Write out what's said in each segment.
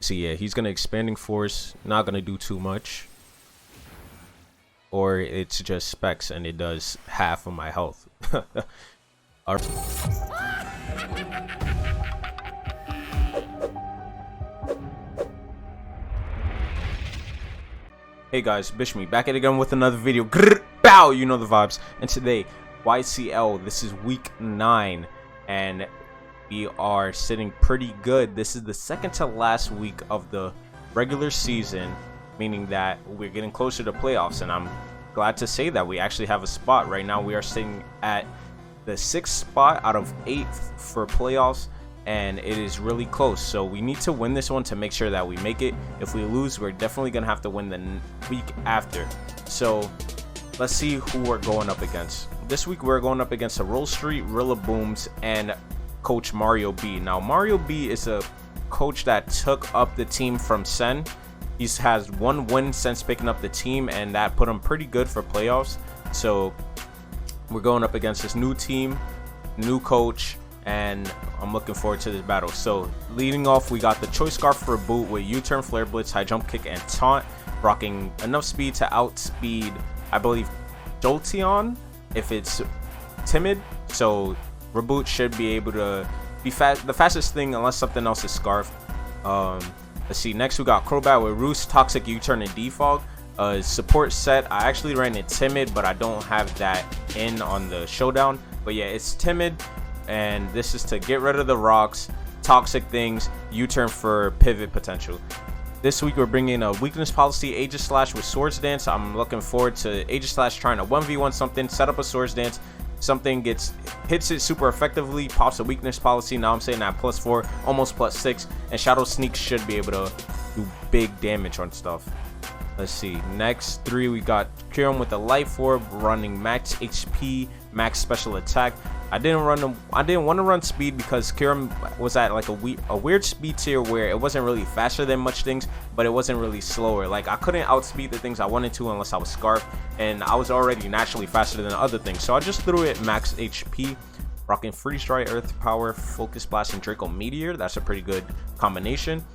So yeah, he's gonna expanding force, not gonna do too much. Or it's just specs and it does half of my health. Hey guys, Bishmii back at it again with another video. Grrr, bow, you know the vibes. And today, YCL, this is week 9, and we are sitting pretty good. This is the second to last week of the regular season, meaning that we're getting closer to playoffs, and I'm glad to say that we actually have a spot. Right now we are sitting at the 6th spot out of 8 for playoffs, and it is really close. So we need to win this one to make sure that we make it. If we lose, we're definitely gonna have to win the week after. So let's see who we're going up against. This week we're going up against a Roll Street, Rillabooms, and Coach Mario B. Now Mario B is a coach that took up the team from Sen. He has 1 win since picking up the team, and that put him pretty good for playoffs. So we're going up against this new team, new coach, and I'm looking forward to this battle. So leading off, we got the Choice Scarf for a boot with U-turn, flare blitz, high jump kick, and taunt, rocking enough speed to outspeed, I believe, Jolteon if it's timid. So Reboot should be able to be the fastest thing unless something else is Scarf. Let's see, next we got Crobat with Roost, Toxic, U-turn, and Defog. Support set, I actually ran it timid, but I don't have that in on the showdown. But yeah, it's timid, and this is to get rid of the rocks, toxic things, U-turn for pivot potential. This week we're bringing a weakness policy, Aegis Slash with Swords Dance. I'm looking forward to Aegis Slash trying to 1v1 something, set up a Swords Dance, something hits it super effectively, pops a weakness policy. Now I'm saying at +4, almost +6, and Shadow Sneak should be able to do big damage on stuff. Let's see, next 3 we got Kyurem with the Life Orb, running max HP, max special attack. I didn't want to run speed because Kyurem was at like a weird speed tier where it wasn't really faster than much things, but it wasn't really slower. Like I couldn't outspeed the things I wanted to unless I was Scarf, and I was already naturally faster than other things, so I just threw it max HP, rocking Freeze Dry, Earth Power, Focus Blast, and Draco Meteor. That's a pretty good combination,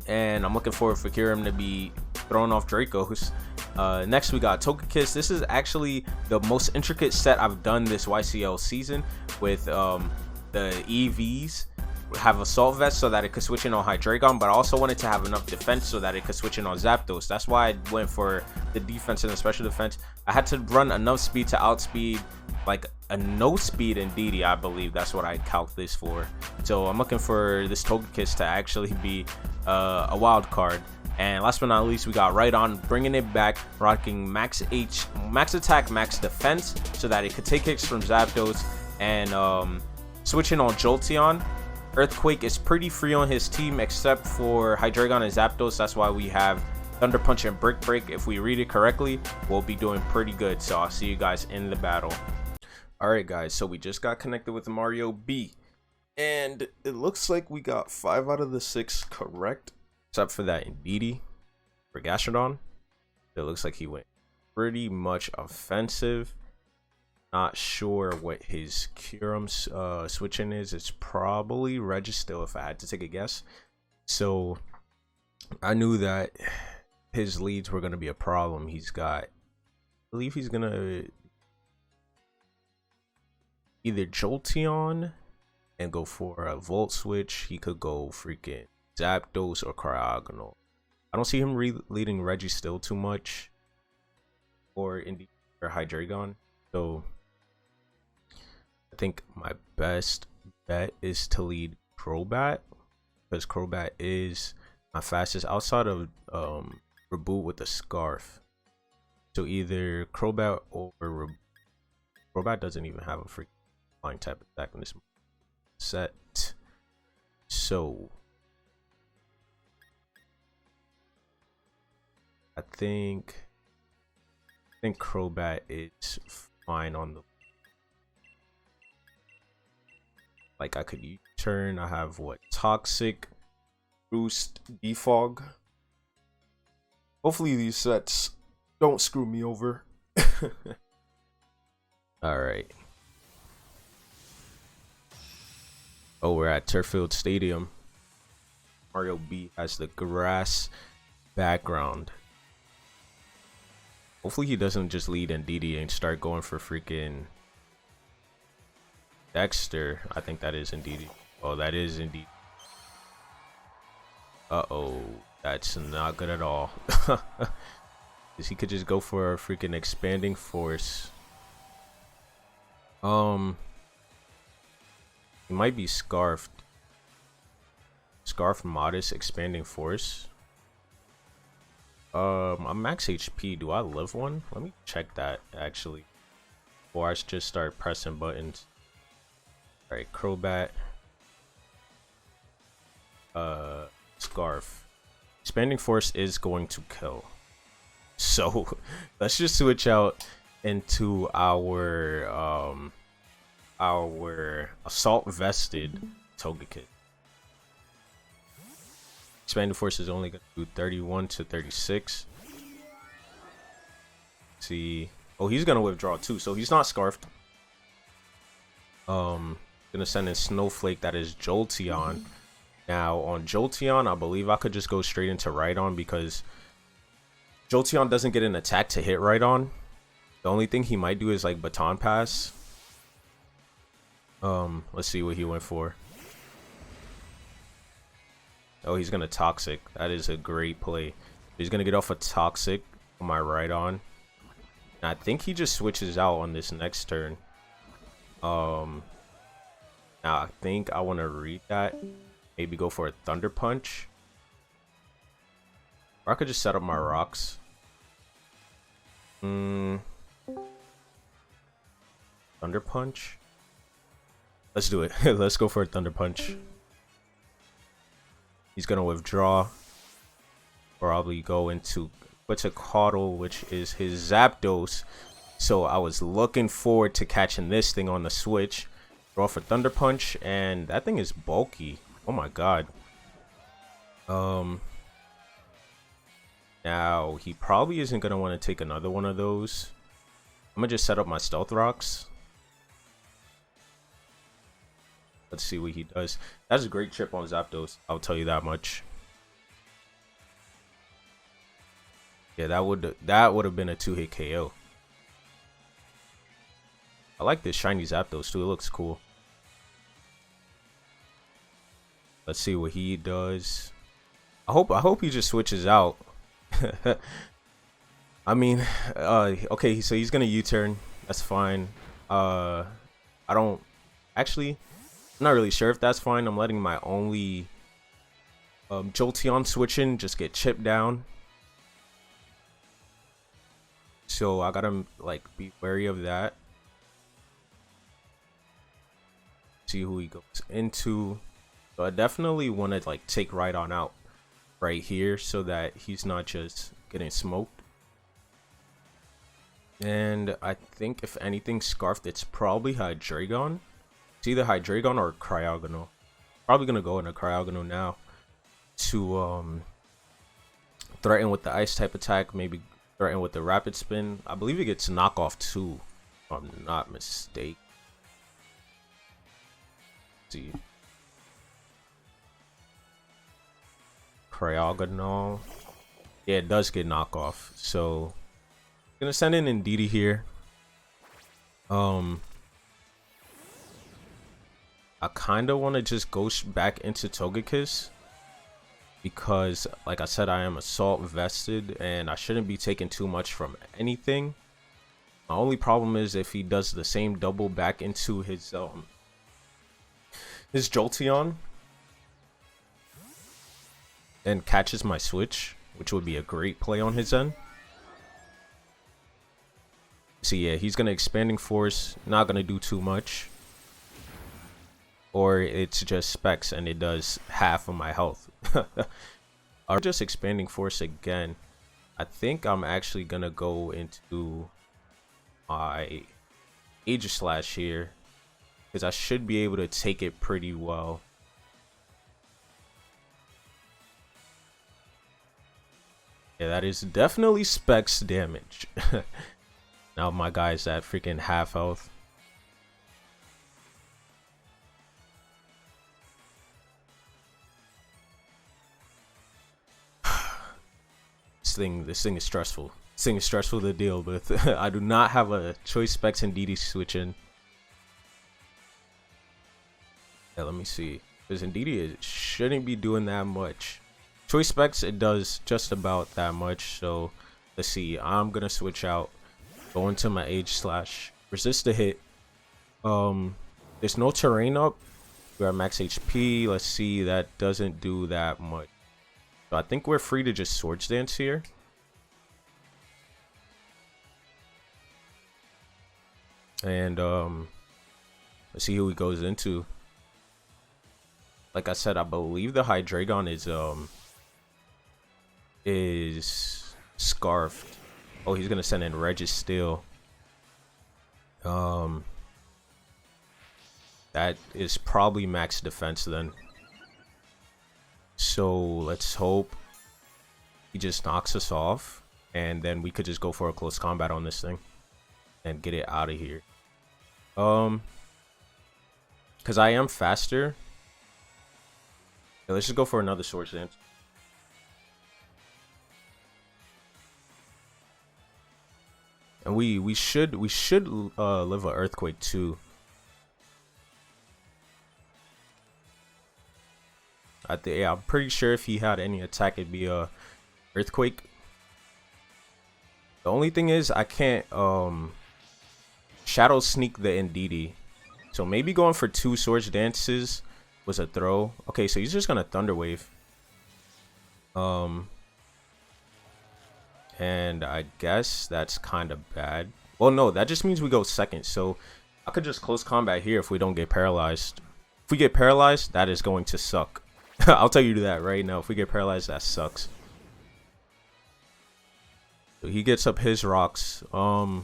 and I'm looking forward for Kyurem to be throwing off Dracos. Next we got Togekiss. This is actually the most intricate set I've done this YCL season, with the EVs have Assault Vest so that it could switch in on Hydreigon, but I also wanted to have enough defense so that it could switch in on Zapdos. That's why I went for the defense and the special defense. I had to run enough speed to outspeed like a no speed in DeeDee, I believe. That's what I calc this for. So I'm looking for this Togekiss to actually be a wild card. And last but not least, we got Right On, bringing it back, rocking max attack, max defense, so that it could take hits from Zapdos, and switching on Jolteon. Earthquake is pretty free on his team except for Hydreigon and Zapdos. That's why we have Thunder Punch and Brick Break. If we read it correctly, we'll be doing pretty good. So I'll see you guys in the battle. Alright guys, so we just got connected with Mario B, and it looks like we got 5 out of the 6 correct, except for that in DeeDee for Gastrodon. It looks like he went pretty much offensive. Not sure what his Kyurem's switching is. It's probably Registeel if I had to take a guess. So I knew that his leads were going to be a problem. He's got, I believe he's going to either Jolteon and go for a Volt Switch. He could go freaking Zapdos or Cryogonal. I don't see him leading Registeel too much, or Indeed or Hydreigon. So I think my best bet is to lead Crobat, because Crobat is my fastest outside of Reboot with the Scarf. So either Crobat or Crobat doesn't even have a freaking flying type attack in this set. So I think Crobat is fine on the, like I could U-turn. I have what, Toxic, Boost, Defog. Hopefully these sets don't screw me over. All right. Oh, we're at Turffield Stadium. Mario B has the grass background. Hopefully he doesn't just lead in DeeDee and start going for freaking Dexter. I think that is in DeeDee. Oh, that is indeed. Uh-oh. That's not good at all. He could just go for a freaking expanding force. He might be scarfed. Scarf modest expanding force. I'm max HP. Do I live one? Let me check that actually. Before I just start pressing buttons. Alright, Crobat. Scarf. Expanding force is going to kill. So let's just switch out into our assault vested Togekiss. Expanding force is only gonna do 31 to 36. See, oh, he's gonna withdraw too, so he's not scarfed. Gonna send in Snowflake, that is Jolteon. Now on Jolteon, I believe I could just go straight into Rhydon because Jolteon doesn't get an attack to hit Rhydon. The only thing he might do is like Baton Pass. Let's see what he went for. Oh, he's gonna Toxic. That is a great play. He's gonna get off a Toxic on my Rhydon. And I think he just switches out on this next turn. Now I think I want to read that. Maybe go for a Thunder Punch. Or I could just set up my rocks. Thunder Punch. Let's do it. Let's go for a Thunder Punch. He's gonna withdraw. Probably go into Quetzalcoatl, which is his Zapdos. So I was looking forward to catching this thing on the switch. Draw for Thunder Punch, and that thing is bulky. Oh my god. Now he probably isn't gonna want to take another one of those. I'm gonna just set up my Stealth Rocks. Let's see what he does. That's a great chip on Zapdos, I'll tell you that much. Yeah, that would have been a 2-hit KO. I like this shiny Zapdos too. It looks cool. Let's see what he does. I hope he just switches out. I mean, okay, so he's gonna U-turn. That's fine. I don't actually. I'm not really sure if that's fine. I'm letting my only Jolteon switch in just get chipped down. So I gotta like be wary of that. See who he goes into. So I definitely want to like take Rhydon out right here so that he's not just getting smoked. And I think if anything scarfed, it's probably Hydreigon. It's either Hydreigon or Cryogonal. Probably gonna go into Cryogonal now to threaten with the ice type attack, maybe threaten with the rapid spin. I believe it gets knockoff too, if I'm not mistaken. Let's see. Cryogonal. Yeah, it does get knockoff. So gonna send in DeeDee here. I kind of want to just go back into Togekiss because, like I said, I am assault vested and I shouldn't be taking too much from anything. My only problem is if he does the same double back into his Jolteon and catches my switch, which would be a great play on his end. So yeah, he's gonna expanding force, not gonna do too much. Or it's just specs and it does half of my health. Or just expanding force again. I think I'm actually gonna go into my Aegislash here, because I should be able to take it pretty well. Yeah, that is definitely specs damage. Now my guy's at freaking half health. thing is stressful. This thing is stressful to deal with. I do not have a choice specs and DeeDee switching. Yeah, let me see. Because in DeeDee it shouldn't be doing that much. Choice specs it does just about that much. So let's see. I'm gonna switch out. Go into my age slash. Resist the hit. There's no terrain up. We're at max HP. Let's see. That doesn't do that much. So I think we're free to just Swords Dance here. And let's see who he goes into. Like I said, I believe the Hydreigon is scarfed. Oh, he's gonna send in Registeel. That is probably max defense then. So let's hope he just knocks us off, and then we could just go for a close combat on this thing and get it out of here. Because I am faster. Yeah, let's just go for another Swords Dance. And we should live an Earthquake too. Yeah, I'm pretty sure if he had any attack, it'd be a Earthquake. The only thing is I can't Shadow Sneak the DeeDee. So maybe going for 2 Swords Dances was a throw. Okay, so he's just gonna Thunder Wave. And I guess that's kind of bad. Well, no, that just means we go second. So I could just close combat here if we don't get paralyzed. If we get paralyzed, that is going to suck. I'll tell you that right now. If we get paralyzed, that sucks. So he gets up his rocks. I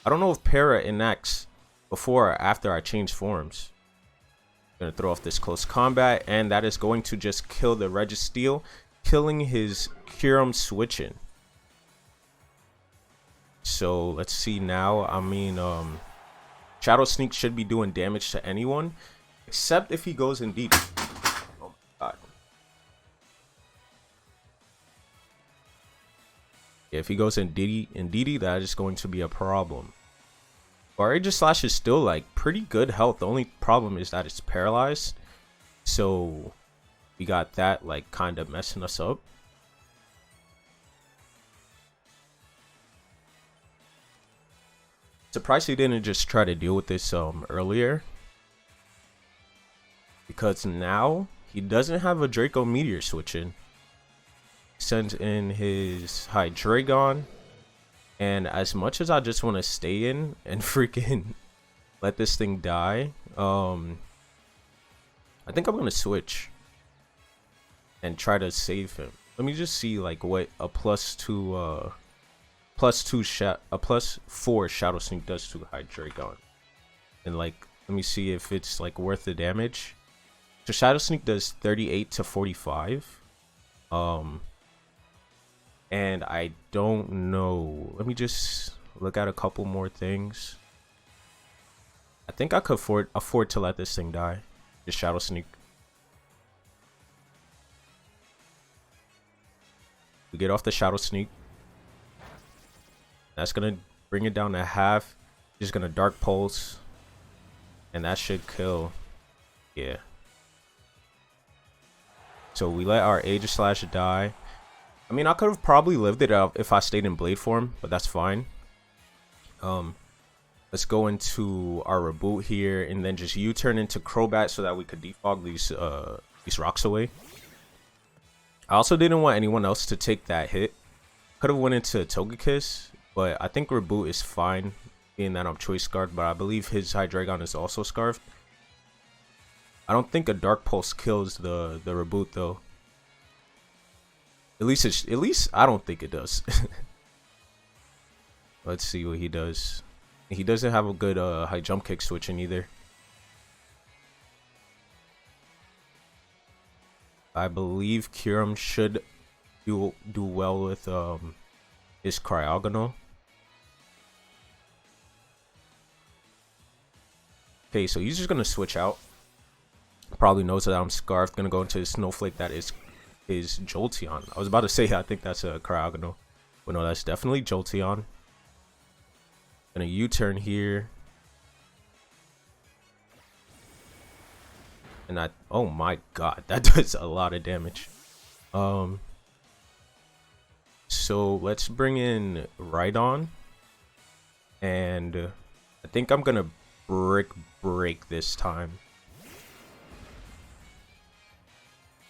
don't know if Para enacts before or after I change forms. I'm gonna throw off this close combat, and that is going to just kill the Registeel, killing his Kyurem switching. So let's see now. I mean, Shadow Sneak should be doing damage to anyone, except if he goes in deep. Oh my god. Yeah, if he goes in DeeDee, that is going to be a problem. Aegis Slash is still like pretty good health. The only problem is that it's paralyzed. So we got that like kind of messing us up. Surprised he didn't just try to deal with this earlier. Because now he doesn't have a Draco Meteor switching. Sends in his Hydreigon. And as much as I just want to stay in and freaking let this thing die, I think I'm gonna switch and try to save him. Let me just see like what a +4 Shadow Sneak does to Hydreigon, and like let me see if it's like worth the damage. So Shadow Sneak does 38 to 45. And I don't know. Let me just look at a couple more things. I think I could afford to let this thing die. Just Shadow Sneak. We get off the Shadow Sneak. That's gonna bring it down to half. Just gonna Dark Pulse. And that should kill. Yeah. So we let our Aegis Slash die. I mean, I could have probably lived it up if I stayed in Blade form, but that's fine. Let's go into our reboot here, and then just U-turn into Crobat so that we could defog these rocks away. I also didn't want anyone else to take that hit. Could have went into Togekiss, but I think reboot is fine, being that I'm choice scarred. But I believe his Hydreigon is also scarfed. I don't think a Dark Pulse kills the reboot though. At least I don't think it does. Let's see what he does. He doesn't have a good high jump kick switching either. I believe Kyurem should do well with his Cryogonal. Okay, so he's just gonna switch out. Probably knows that I'm scarfed. Gonna go into his Snowflake that is Jolteon. I was about to say I think that's a Cryogonal. But no, that's definitely Jolteon. Gonna U-turn here. And oh my god, that does a lot of damage. So let's bring in Rhydon. And I think I'm gonna break this time.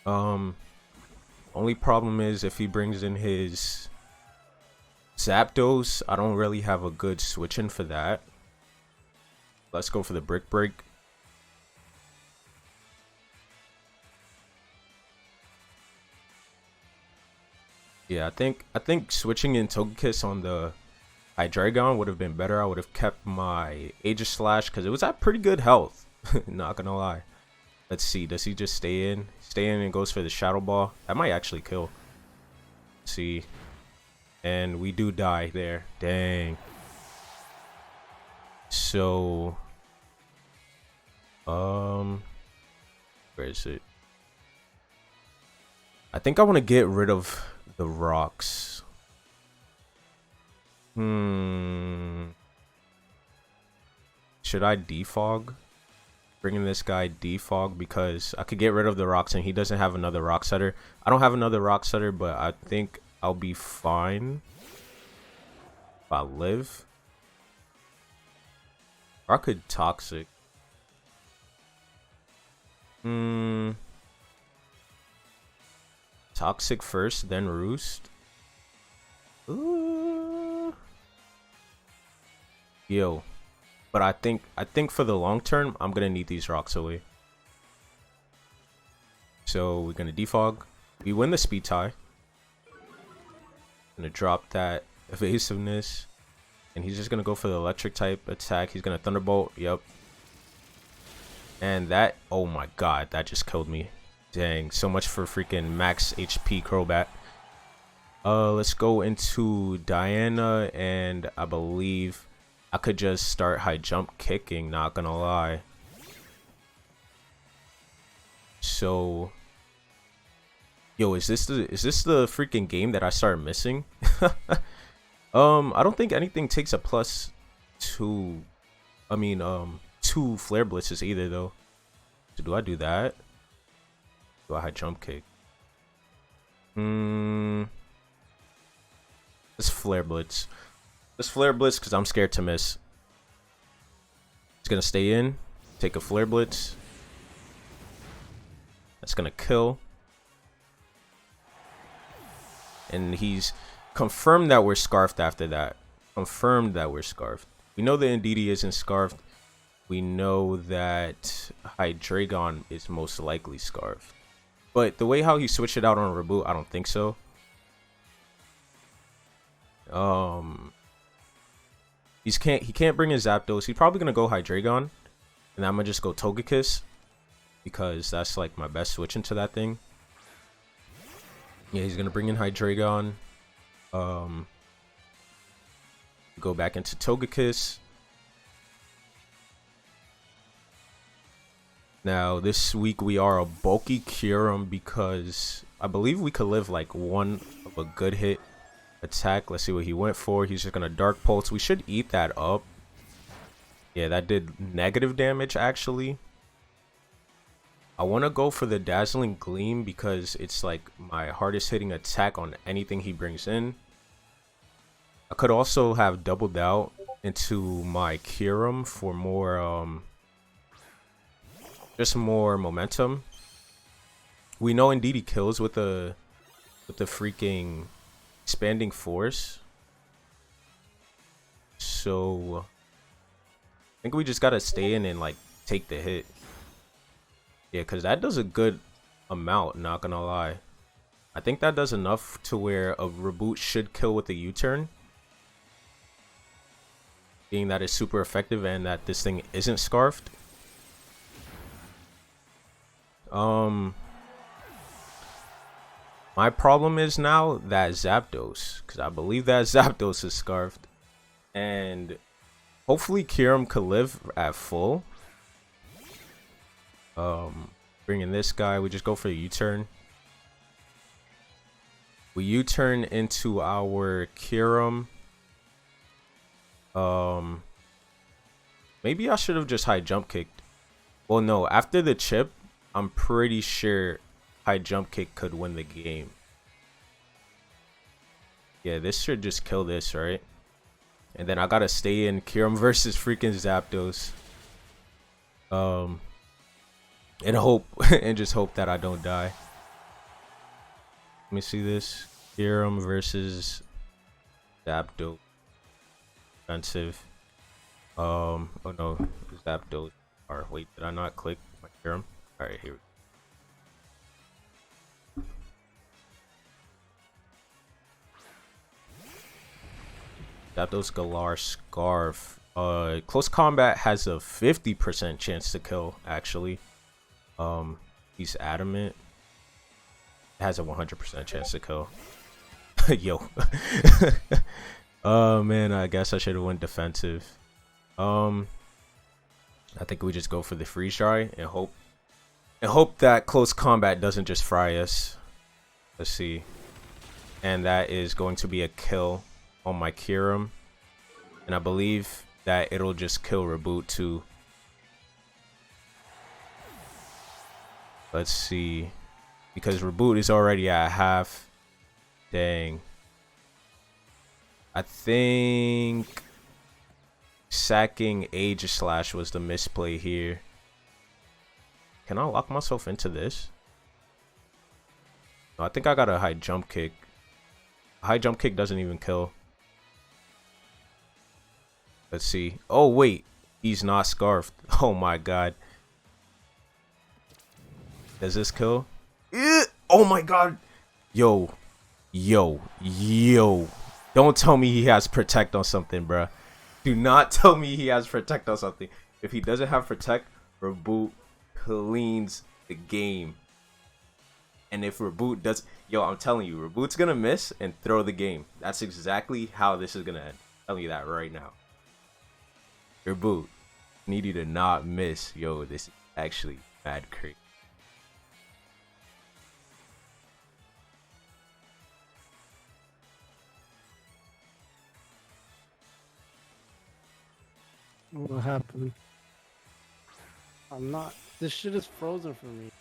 Only problem is if he brings in his Zapdos, I don't really have a good switch in for that. Let's go for the Brick Break. Yeah, I think switching in Togekiss on the Hydreigon would have been better. I would have kept my Aegislash because it was at pretty good health. Not gonna lie. Let's see. Does he just stay in? Stay in and goes for the Shadow Ball. That might actually kill. Let's see. And we do die there. Dang. So where is it? I think I want to get rid of the rocks. Should I defog? Bringing this guy defog because I could get rid of the rocks and he doesn't have another rock setter. I don't have another rock setter, but I think I'll be fine if I live. Or I could toxic. Toxic first, then roost. Ooh. Yo. But I think for the long term, I'm gonna need these rocks away. So we're gonna defog. We win the speed tie. Gonna drop that evasiveness. And he's just gonna go for the electric type attack. He's gonna thunderbolt. Yep. And that, oh my god, that just killed me. Dang, so much for freaking max HP Crobat. Let's go into Diana, and I believe I could just start high jump kicking, not gonna lie. So yo, is this the freaking game that I started missing? I don't think anything takes a +2. I mean, 2 flare blitzes either though. So do I do that? Do I high jump kick? Let's flare blitz. Let's flare blitz because I'm scared to miss. It's gonna stay in. Take a flare blitz. That's gonna kill. And he's confirmed that we're scarfed after that. Confirmed that we're scarfed. We know that DeeDee isn't scarfed. We know that Hydreigon is most likely scarfed. But the way how he switched it out on reboot, I don't think so. He can't bring his Zapdos. He's probably gonna go Hydreigon, and I'm gonna just go Togekiss because that's like my best switch into that thing. Yeah, he's gonna bring in Hydreigon. Go back into Togekiss. Now this week we are a bulky Kyurem because I believe we could live like one of a good hit attack. Let's see what he went for. He's just gonna Dark Pulse. We should eat that up. Yeah, that did negative damage actually. I want to go for the Dazzling Gleam because it's like my hardest hitting attack on anything he brings in. I could also have doubled out into my Kyurem for more just more momentum. We know DeeDee kills with the freaking expanding force. So I think we just gotta stay in and like take the hit. Yeah, because that does a good amount, not gonna lie. I think that does enough to where a reboot should kill with a U-turn. Being that it's super effective and that this thing isn't scarfed. My problem is now that Zapdos, because I believe that Zapdos is scarfed, and hopefully Kyurem could live at full. Bringing this guy, we just go for the U-turn. We U-turn into our Kiram. Maybe I should have just high jump kicked. Well, no, after the chip, I'm pretty sure high jump kick could win the game. Yeah, this should just kill this, right? And then I gotta stay in Kiram versus freaking Zapdos. And hope and just hope that I don't die. Let me see this. Kiram versus Zapdos. Defensive. Oh no, Zapdos. Or wait, did I not click my Kiram? Alright, here we go. Zapdos Galar Scarf. Close combat has a 50% chance to kill, actually. He's adamant. It has a 100% chance to kill. Yo. Oh man, I guess I should have went defensive. I think we just go for the freeze dry and hope that close combat doesn't just fry us. Let's see. And that is going to be a kill on my Kiram. And I believe that it'll just kill Reboot too. Let's see. Because Reboot is already at half. Dang. I think sacking Aegislash was the misplay here. Can I lock myself into this? No, I think I got a high jump kick. High jump kick doesn't even kill. Let's see. Oh wait, he's not scarfed. Oh my god. Does this kill? Oh my god. Yo. Don't tell me he has protect on something, bruh. Do not tell me he has protect on something. If he doesn't have protect, Reboot cleans the game. And if Reboot does, yo, I'm telling you, Reboot's gonna miss and throw the game. That's exactly how this is gonna end. I'm telling you that right now. Reboot, need you to not miss. Yo, this is actually mad crazy. What happened? I'm not. This shit is frozen for me.